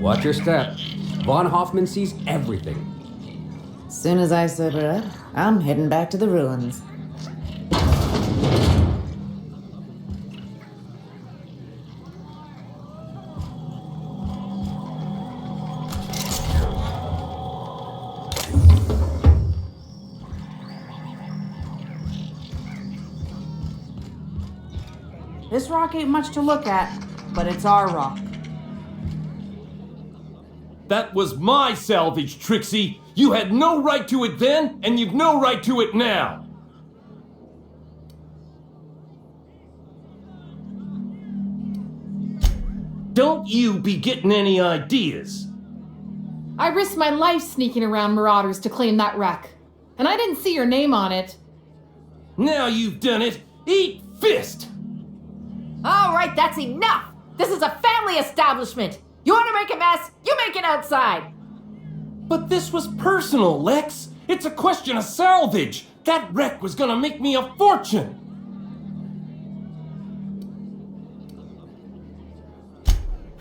Watch your step. Von Hoffman sees everything. Soon as I sober up, I'm heading back to the ruins. This rock ain't much to look at, but it's our rock. That was my salvage, Trixie! You had no right to it then, and you've no right to it now! Don't you be getting any ideas! I risked my life sneaking around Marauders to claim that wreck. And I didn't see your name on it. Now you've done it, eat fist! All right, that's enough! This is a family establishment! You want to make a mess? You make it outside! But this was personal, Lex! It's a question of salvage! That wreck was gonna make me a fortune!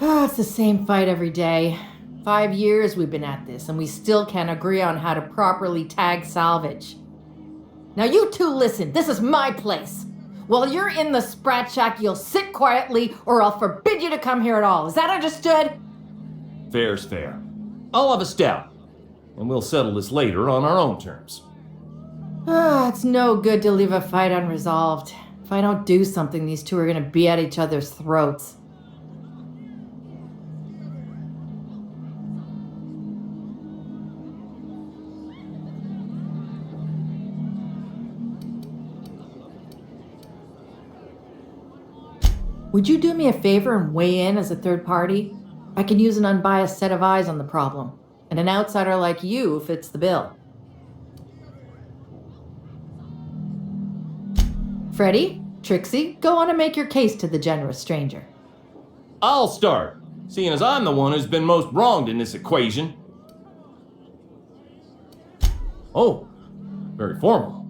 It's the same fight every day. 5 years we've been at this, and we still can't agree on how to properly tag salvage. Now you two listen, this is my place. While you're in the Sprat Shack, you'll sit quietly, or I'll forbid you to come here at all. Is that understood? Fair's fair. I'll have a stout, and we'll settle this later on our own terms. It's no good to leave a fight unresolved. If I don't do something, these two are gonna be at each other's throats. Would you do me a favor and weigh in as a third party? I can use an unbiased set of eyes on the problem, and an outsider like you fits the bill. Freddy, Trixie, go on and make your case to the generous stranger. I'll start, seeing as I'm the one who's been most wronged in this equation. Oh, very formal.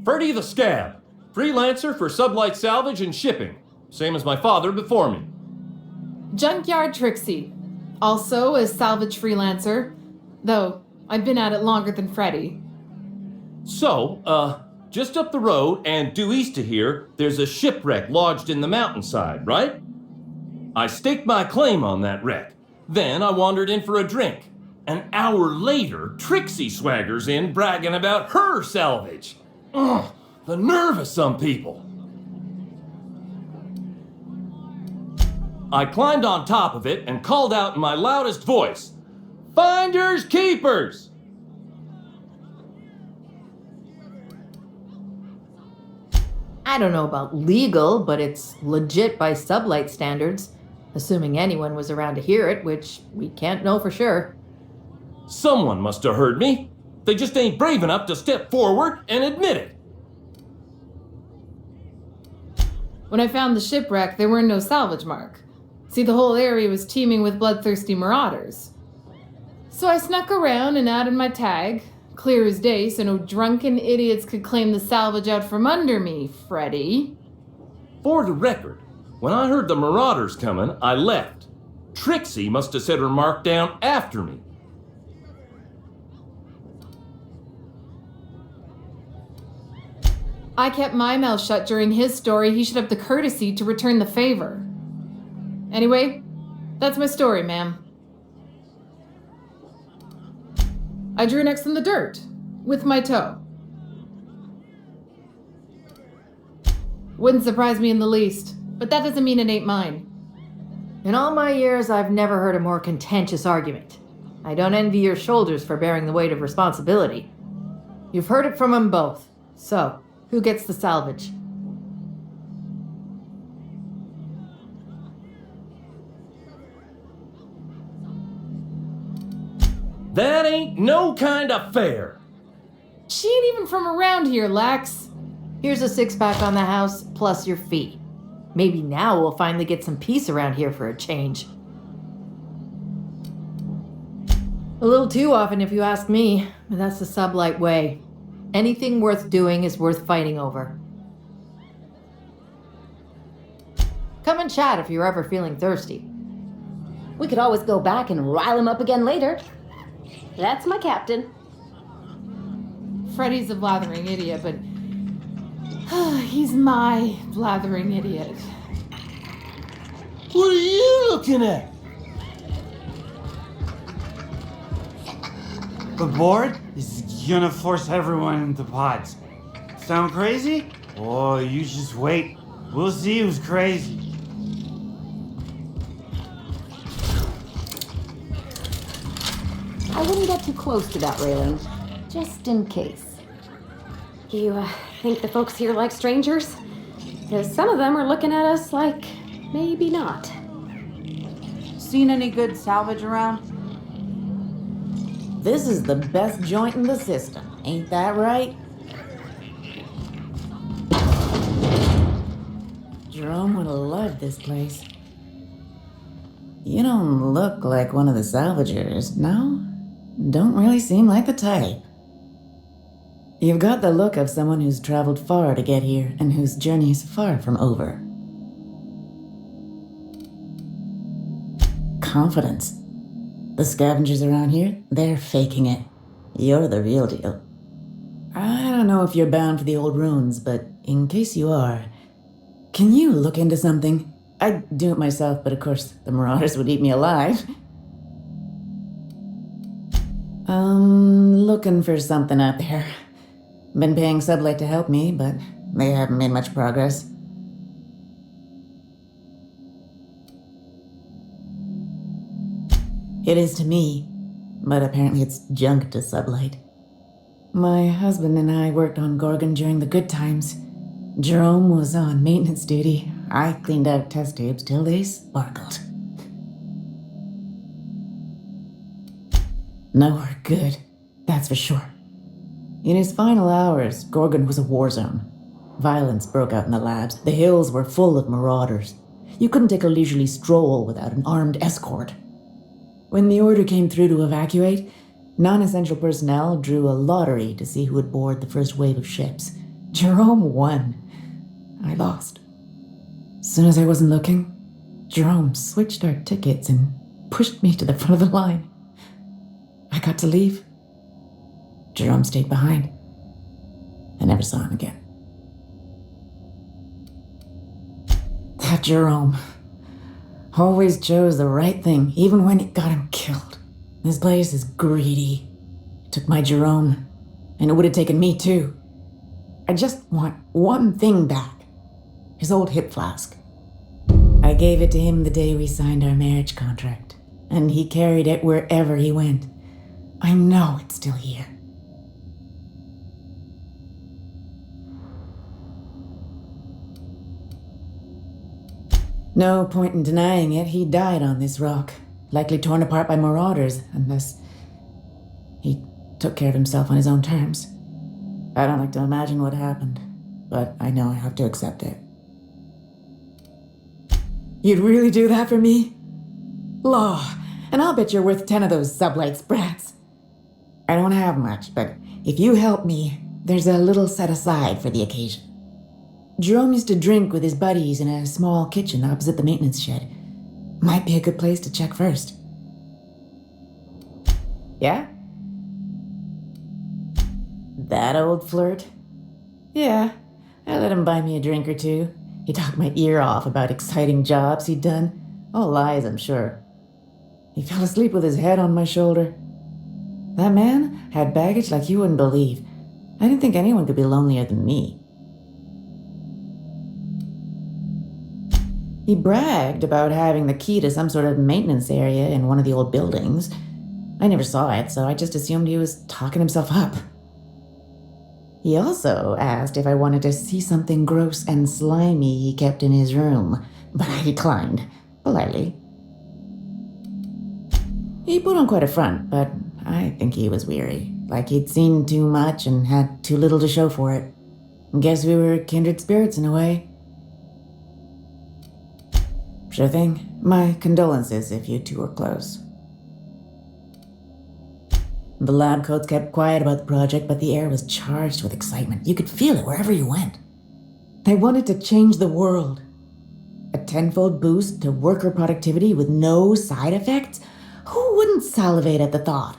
Freddy the Scab, freelancer for Sublight Salvage and Shipping, same as my father before me. Junkyard Trixie, also a salvage freelancer, though I've been at it longer than Freddy. So, just up the road and due east of here, there's a shipwreck lodged in the mountainside, right? I staked my claim on that wreck. Then I wandered in for a drink. An hour later, Trixie swaggers in bragging about her salvage. Ugh, the nerve of some people. I climbed on top of it and called out in my loudest voice, "Finders keepers!" I don't know about legal, but it's legit by Sublight standards, assuming anyone was around to hear it, which we can't know for sure. Someone must have heard me. They just ain't brave enough to step forward and admit it. When I found the shipwreck, there were no salvage mark. See, the whole area was teeming with bloodthirsty marauders. So I snuck around and added my tag, clear as day, so no drunken idiots could claim the salvage out from under me, Freddy. For the record, when I heard the marauders coming, I left. Trixie must have set her mark down after me. I kept my mouth shut during his story. He should have the courtesy to return the favor. Anyway, that's my story, ma'am. I drew next in the dirt, with my toe. Wouldn't surprise me in the least, but that doesn't mean it ain't mine. In all my years, I've never heard a more contentious argument. I don't envy your shoulders for bearing the weight of responsibility. You've heard it from them both. So, who gets the salvage? That ain't no kind of fair. She ain't even from around here, Lex. Here's a 6-pack on the house, plus your fee. Maybe now we'll finally get some peace around here for a change. A little too often if you ask me, but that's the Sublight way. Anything worth doing is worth fighting over. Come and chat if you're ever feeling thirsty. We could always go back and rile him up again later. That's my captain. Freddy's a blathering idiot, but he's my blathering idiot. What are you looking at? The board is gonna force everyone into pods. Sound crazy? Oh, you just wait. We'll see who's crazy. I wouldn't get too close to that railing, just in case. You think the folks here like strangers? Because some of them are looking at us like maybe not. Seen any good salvage around? This is the best joint in the system, ain't that right? Jerome would have loved this place. You don't look like one of the salvagers, no? Don't really seem like the type. You've got the look of someone who's traveled far to get here and whose journey is far from over. Confidence. The scavengers around here, they're faking it. You're the real deal. I don't know if you're bound for the old ruins, but in case you are, can you look into something? I'd do it myself, but of course the Marauders would eat me alive. Looking for something out there. Been paying Sublight to help me, but they haven't made much progress. It is to me, but apparently it's junk to Sublight. My husband and I worked on Gorgon during the good times. Jerome was on maintenance duty. I cleaned out test tubes till they sparkled. Nowhere good, that's for sure. In his final hours, Gorgon was a war zone. Violence broke out in the labs. The hills were full of marauders. You couldn't take a leisurely stroll without an armed escort. When the order came through to evacuate, non-essential personnel drew a lottery to see who would board the first wave of ships. Jerome won. I lost. As soon as I wasn't looking, Jerome switched our tickets and pushed me to the front of the line. I got to leave. Jerome stayed behind. I never saw him again. That Jerome always chose the right thing, even when it got him killed. This place is greedy. It took my Jerome, and it would have taken me too. I just want one thing back. His old hip flask. I gave it to him the day we signed our marriage contract, and he carried it wherever he went. I know it's still here. No point in denying it, he died on this rock, likely torn apart by marauders, unless he took care of himself on his own terms. I don't like to imagine what happened, but I know I have to accept it. You'd really do that for me? Law, and I'll bet you're worth 10 of those Sublight sprats. I don't have much, but if you help me, there's a little set aside for the occasion. Jerome used to drink with his buddies in a small kitchen opposite the maintenance shed. Might be a good place to check first. Yeah? That old flirt? Yeah, I let him buy me a drink or two. He talked my ear off about exciting jobs he'd done. All lies, I'm sure. He fell asleep with his head on my shoulder. That man had baggage like you wouldn't believe. I didn't think anyone could be lonelier than me. He bragged about having the key to some sort of maintenance area in one of the old buildings. I never saw it, so I just assumed he was talking himself up. He also asked if I wanted to see something gross and slimy he kept in his room, but I declined, politely. He put on quite a front, but I think he was weary, like he'd seen too much and had too little to show for it. Guess we were kindred spirits in a way. Sure thing. My condolences if you two were close. The lab coats kept quiet about the project, but the air was charged with excitement. You could feel it wherever you went. They wanted to change the world. A tenfold boost to worker productivity with no side effects? Who wouldn't salivate at the thought?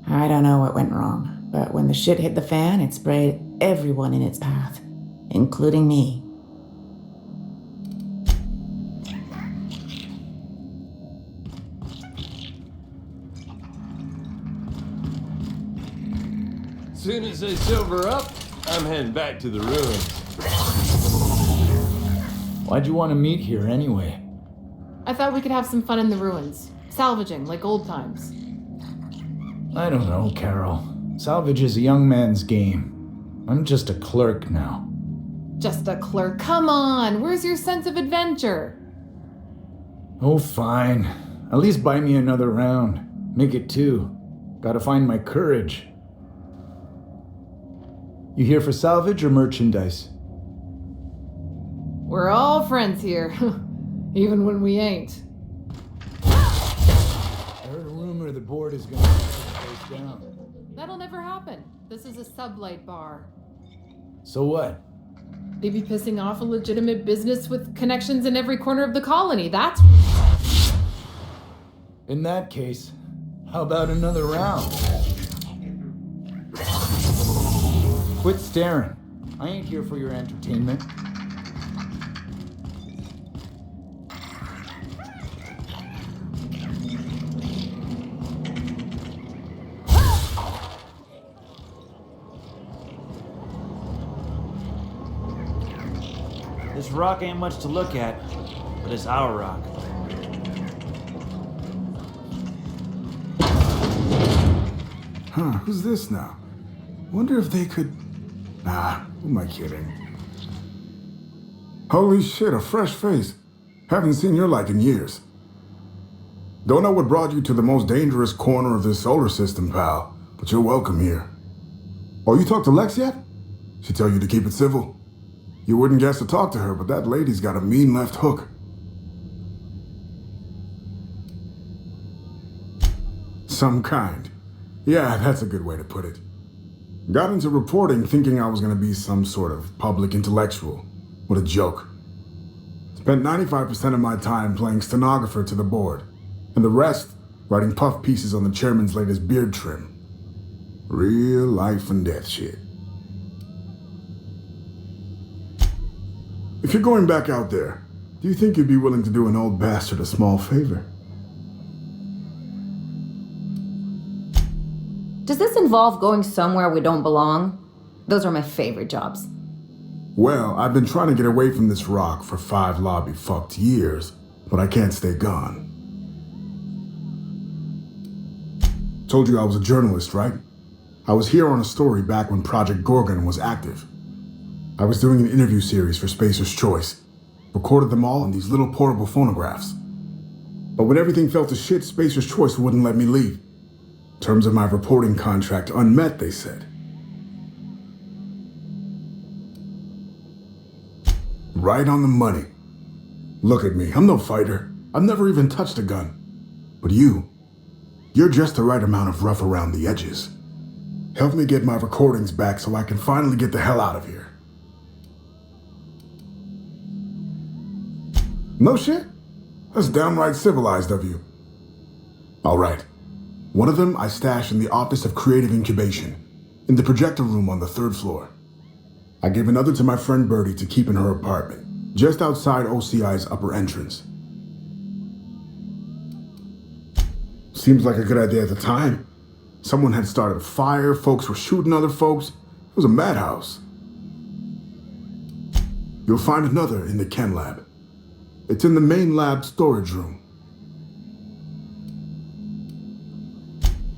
I don't know what went wrong, but when the shit hit the fan, it sprayed everyone in its path, including me. Soon as they sober up, I'm heading back to the ruins. Why'd you want to meet here anyway? I thought we could have some fun in the ruins. Salvaging, like old times. I don't know, Carol. Salvage is a young man's game. I'm just a clerk now. Just a clerk. Come on, where's your sense of adventure? Oh, fine. At least buy me another round. Make it 2. Gotta find my courage. You here for salvage or merchandise? We're all friends here, even when we ain't. I heard a rumor the board is gonna shut the place down. That'll never happen. This is a sublight bar. So what? They'd be pissing off a legitimate business with connections in every corner of the colony. That's... In that case, how about another round? Quit staring. I ain't here for your entertainment. This rock ain't much to look at, but it's our rock. Huh, who's this now? Wonder if they could... Nah, who am I kidding? Holy shit, a fresh face. Haven't seen your like in years. Don't know what brought you to the most dangerous corner of this solar system, pal, but you're welcome here. Oh, you talked to Lex yet? She tell you to keep it civil? You wouldn't guess to talk to her, but that lady's got a mean left hook. Some kind. Yeah, that's a good way to put it. Got into reporting thinking I was going to be some sort of public intellectual. What a joke. Spent 95% of my time playing stenographer to the board, and the rest writing puff pieces on the chairman's latest beard trim. Real life and death shit. If you're going back out there, do you think you'd be willing to do an old bastard a small favor? Does this involve going somewhere we don't belong? Those are my favorite jobs. Well, I've been trying to get away from this rock for 5 lobby fucked years, but I can't stay gone. Told you I was a journalist, right? I was here on a story back when Project Gorgon was active. I was doing an interview series for Spacer's Choice, recorded them all in these little portable phonographs. But when everything fell to shit, Spacer's Choice wouldn't let me leave. Terms of my reporting contract unmet, they said. Right on the money. Look at me, I'm no fighter. I've never even touched a gun. But you're just the right amount of rough around the edges. Help me get my recordings back so I can finally get the hell out of here. No shit? That's downright civilized of you. All right. One of them I stashed in the Office of Creative Incubation, in the projector room on the 3rd floor. I gave another to my friend Birdie to keep in her apartment, just outside OCI's upper entrance. Seems like a good idea at the time. Someone had started a fire, folks were shooting other folks. It was a madhouse. You'll find another in the Chem Lab. It's in the main lab storage room.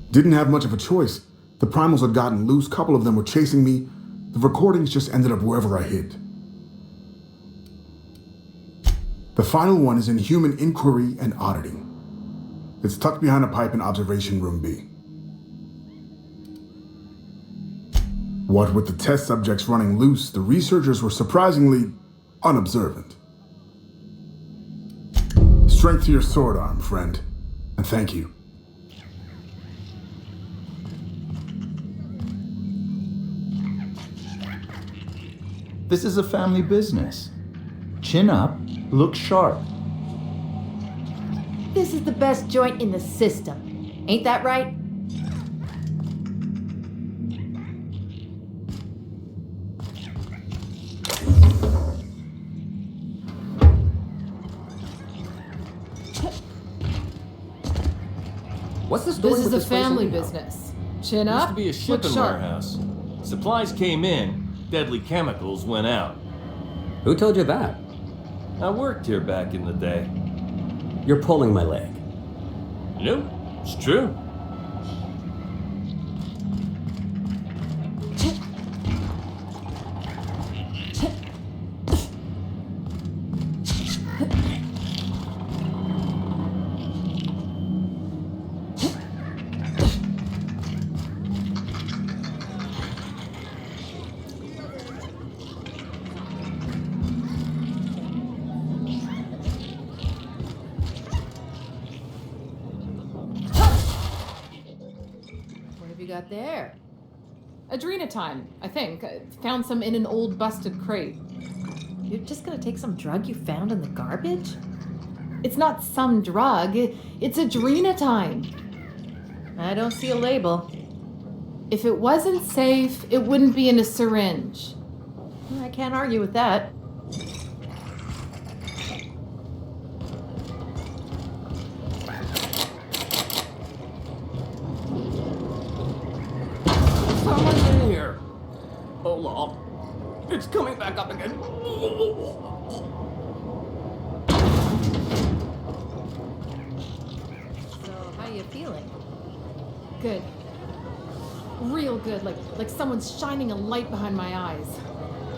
Didn't have much of a choice. The primals had gotten loose, couple of them were chasing me. The recordings just ended up wherever I hid. The final one is in Human Inquiry and Auditing. It's tucked behind a pipe in Observation Room B. What with the test subjects running loose, the researchers were surprisingly unobservant. Strength to your sword arm, friend. And thank you. This is a family business. Chin up Look sharp. This is the best joint in the system. Ain't that right? What's the story This is with a place family anyhow? business. Chin Used up. to be a look shipping sharp. warehouse. Supplies came in, deadly chemicals went out. Who told you that? I worked here back in the day. You're pulling my leg. Nope, it's true. What have you got there? Adrenatime, I think. I found some in an old busted crate. You're just gonna take some drug you found in the garbage? It's not some drug. It's adrenatime. I don't see a label. If it wasn't safe, it wouldn't be in a syringe. I can't argue with that. Someone's in here. Hold on. It's coming back up again. So, how you feeling? Good. Real good, like someone's shining a light behind my eyes.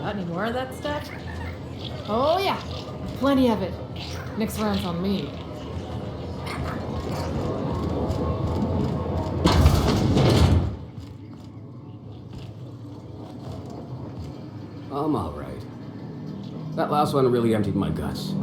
Got any more of that stuff? Oh yeah, plenty of it. Next round's on me. I'm all right. That last one really emptied my guts.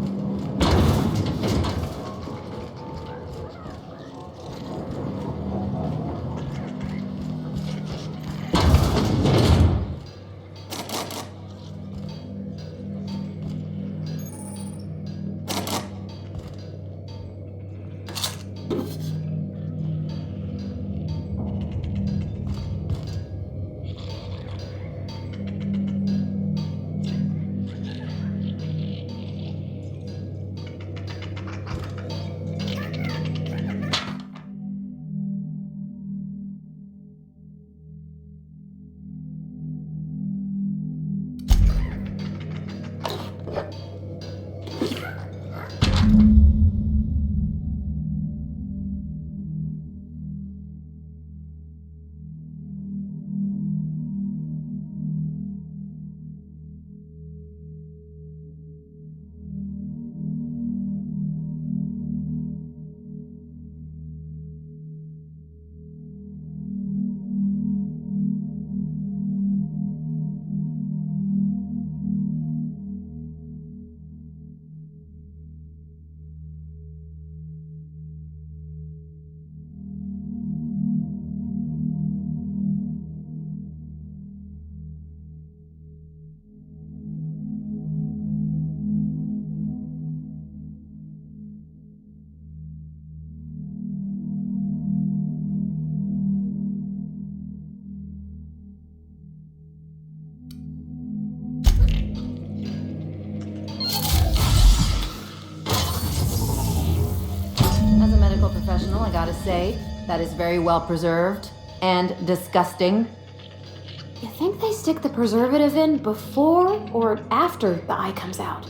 As a medical professional, I gotta say, that is very well preserved and disgusting. You think they stick the preservative in before or after the eye comes out?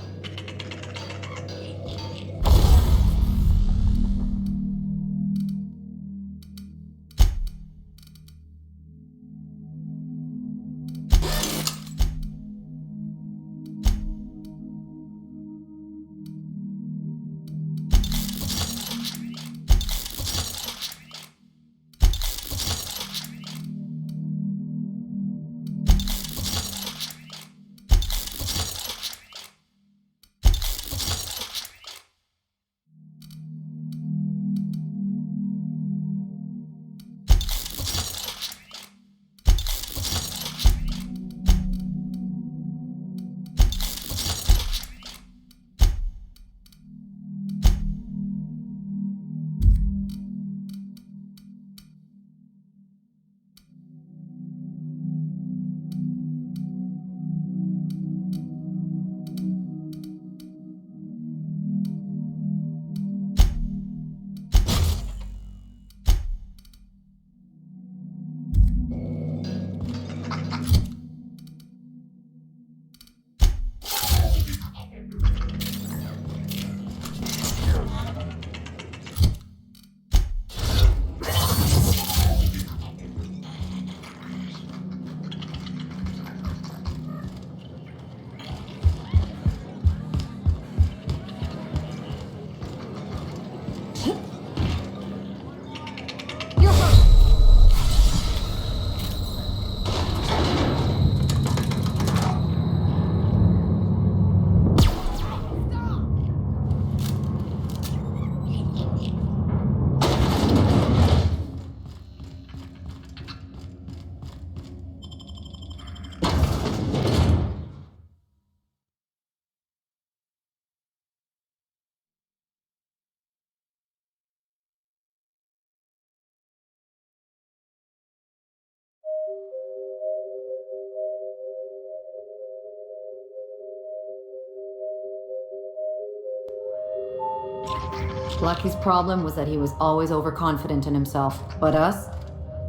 Lucky's problem was that he was always overconfident in himself. But us?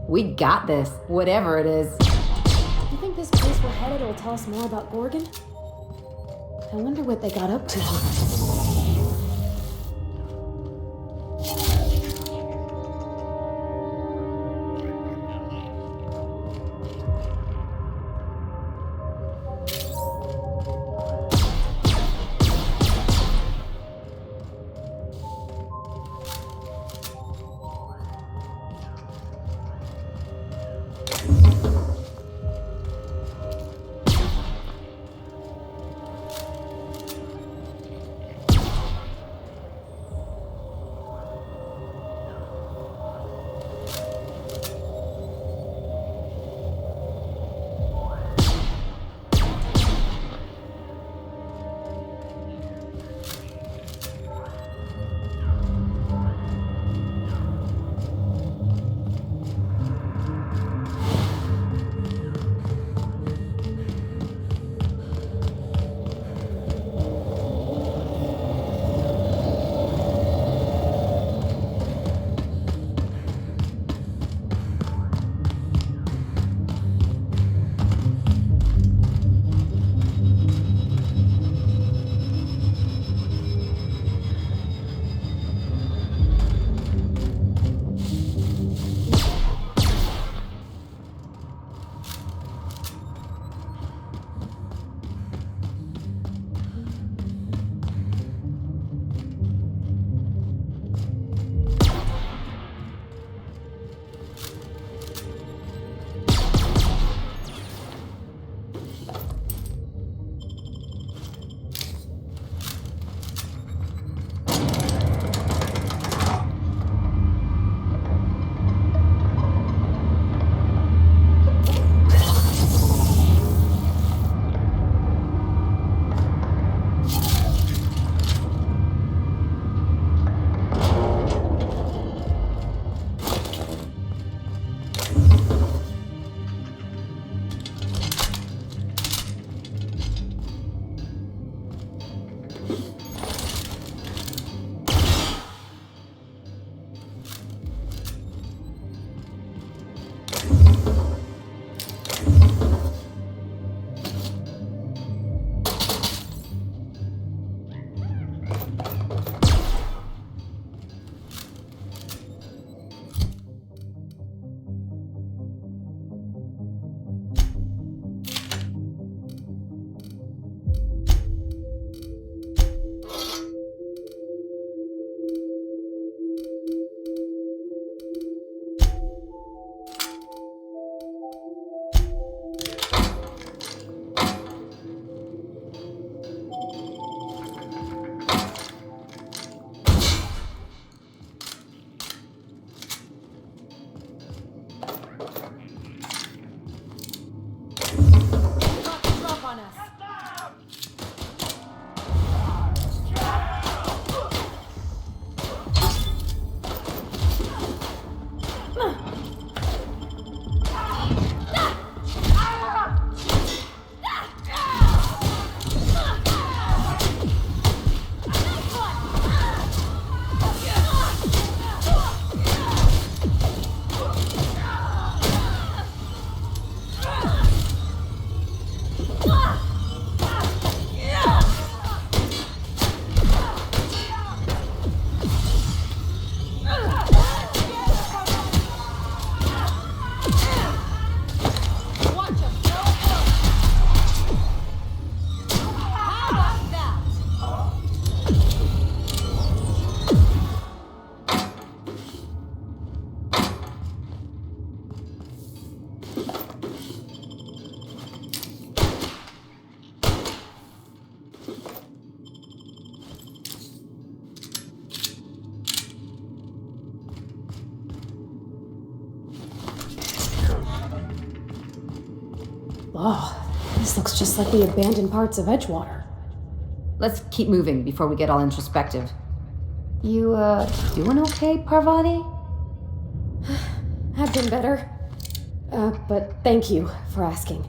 We got this, whatever it is. You think this place we're headed will tell us more about Gorgon? I wonder what they got up to. Oh, this looks just like the abandoned parts of Edgewater. Let's keep moving before we get all introspective. You, doing okay, Parvati? I've been better. But thank you for asking.